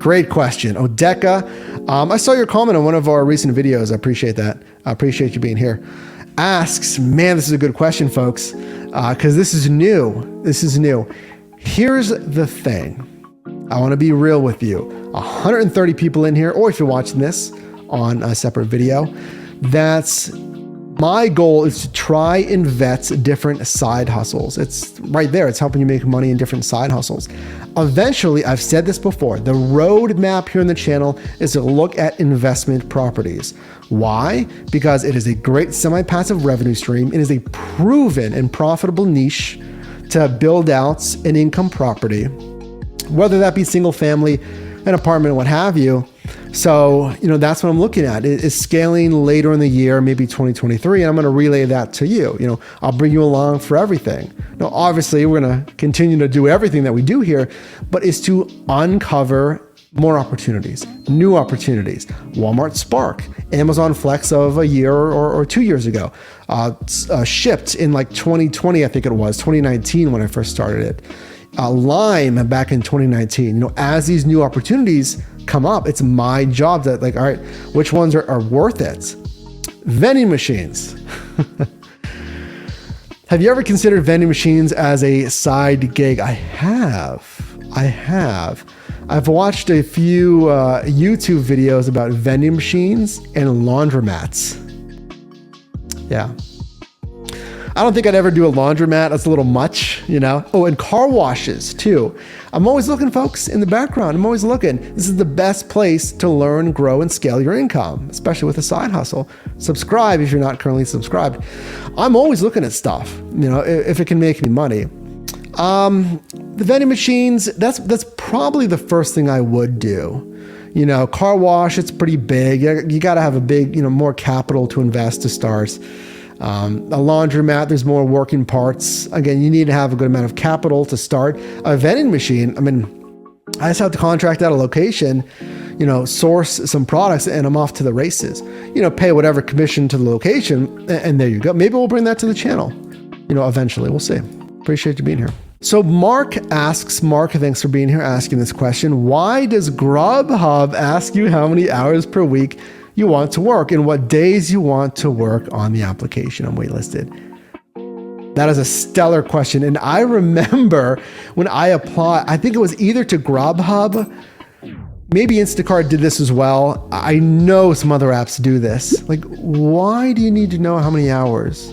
Great question. Odeka, I saw your comment on one of our recent videos. I appreciate that. I appreciate you being here. Asks, man, this is a good question, folks, because this is new. This is new. Here's the thing. I want to be real with you. 130 people in here, or if you're watching this on a separate video, that's my goal is to try and vet different side hustles. It's right there. It's helping you make money in different side hustles. Eventually, I've said this before, the roadmap here on the channel is to look at investment properties. Why? Because it is a great semi-passive revenue stream. It is a proven and profitable niche to build out an income property, whether that be single family, an apartment, what have you. So, that's what I'm looking at is scaling later in the year, maybe 2023. And I'm going to relay that to you. I'll bring you along for everything. Now, obviously, we're going to continue to do everything that we do here, but it's to uncover more opportunities, new opportunities. Walmart Spark, Amazon Flex of a year or 2 years ago, shipped in like 2020, I think it was 2019 when I first started it. Lime back in 2019. As these new opportunities come up, it's my job to all right, which ones are worth it? Vending machines. Have you ever considered vending machines as a side gig? I have. I've watched a few YouTube videos about vending machines and laundromats. Yeah. I don't think I'd ever do a laundromat. That's a little much, Oh, and car washes too. I'm always looking, folks, in the background. I'm always looking. This is the best place to learn, grow, and scale your income, especially with a side hustle. Subscribe if you're not currently subscribed. I'm always looking at stuff, if it can make me money. The vending machines, that's probably the first thing I would do. Car wash, it's pretty big. You got to have a big, more capital to invest to start. A laundromat, there's more working parts. Again, you need to have a good amount of capital to start. A vending machine, I just have to contract out a location, source some products, and I'm off to the races. Pay whatever commission to the location, and there you go. Maybe we'll bring that to the channel, eventually. We'll see. Appreciate you being here. So Mark asks, thanks for being here, asking this question. Why does Grubhub ask you how many hours per week you want to work and what days you want to work on the application I'm waitlisted? That is a stellar question. And I remember when I applied, I think it was either to Grubhub, maybe Instacart did this as well. I know some other apps do this. Why do you need to know how many hours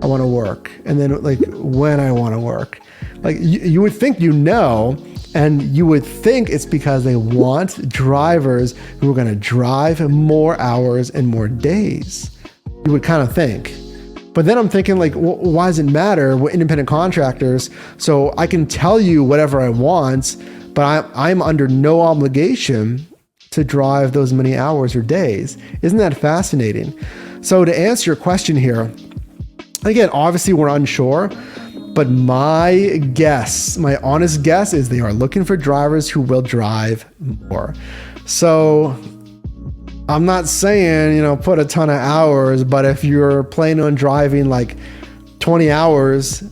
I want to work? And then when I want to work? You would think and you would think it's because they want drivers who are going to drive more hours and more days. You would kind of think. But then I'm thinking why does it matter? We're independent contractors, so I can tell you whatever I want, but I'm under no obligation to drive those many hours or days. Isn't that fascinating? So to answer your question here, again, obviously we're unsure, but my honest guess is they are looking for drivers who will drive more. So I'm not saying, put a ton of hours, but if you're planning on driving 20 hours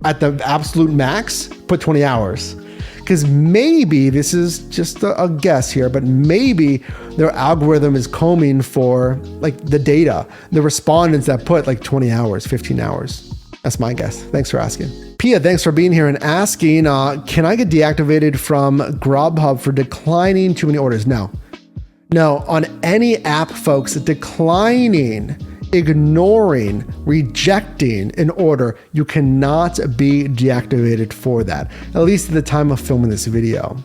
at the absolute max, put 20 hours. Because maybe, this is just a guess here, but maybe their algorithm is combing for the data, the respondents that put 20 hours, 15 hours. That's my guess. Thanks for asking. Pia, thanks for being here and asking, can I get deactivated from Grubhub for declining too many orders? No, on any app, folks, declining, ignoring, rejecting an order, you cannot be deactivated for that, at least at the time of filming this video.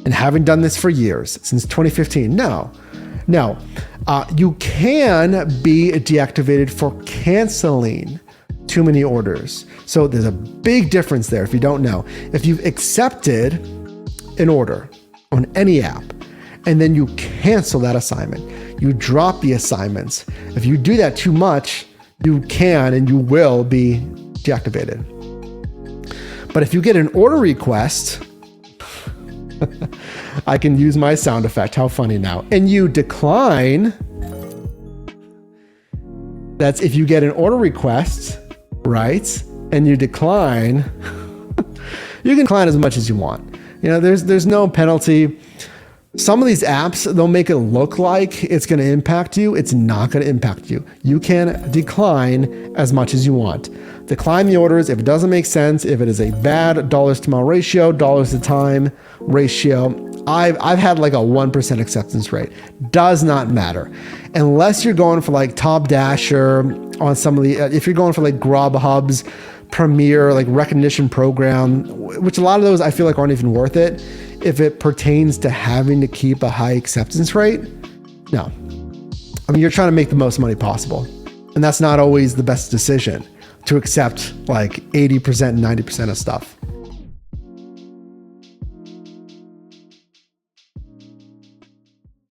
And having done this for years, since 2015, no. You can be deactivated for canceling too many orders. So there's a big difference there if you don't know. If you've accepted an order on any app and then you cancel that assignment, you drop the assignments. If you do that too much, you can and you will be deactivated. But if you get an order request, I can use my sound effect. How funny now. And you decline, that's if you get an order request, right? And you decline, you can decline as much as you want. There's no penalty. Some of these apps, they'll make it look like it's going to impact you. It's not going to impact you. You can decline as much as you want. Decline the orders if it doesn't make sense, if it is a bad dollars to mile ratio, dollars to time ratio. I've had like a 1% acceptance rate. Does not matter. Unless you're going for like Top Dasher on some of the, if you're going for like Grubhub's Premier, like recognition program, which a lot of those I feel like aren't even worth it. If it pertains to having to keep a high acceptance rate, no. I mean, you're trying to make the most money possible. And that's not always the best decision to accept like 80%, 90% of stuff.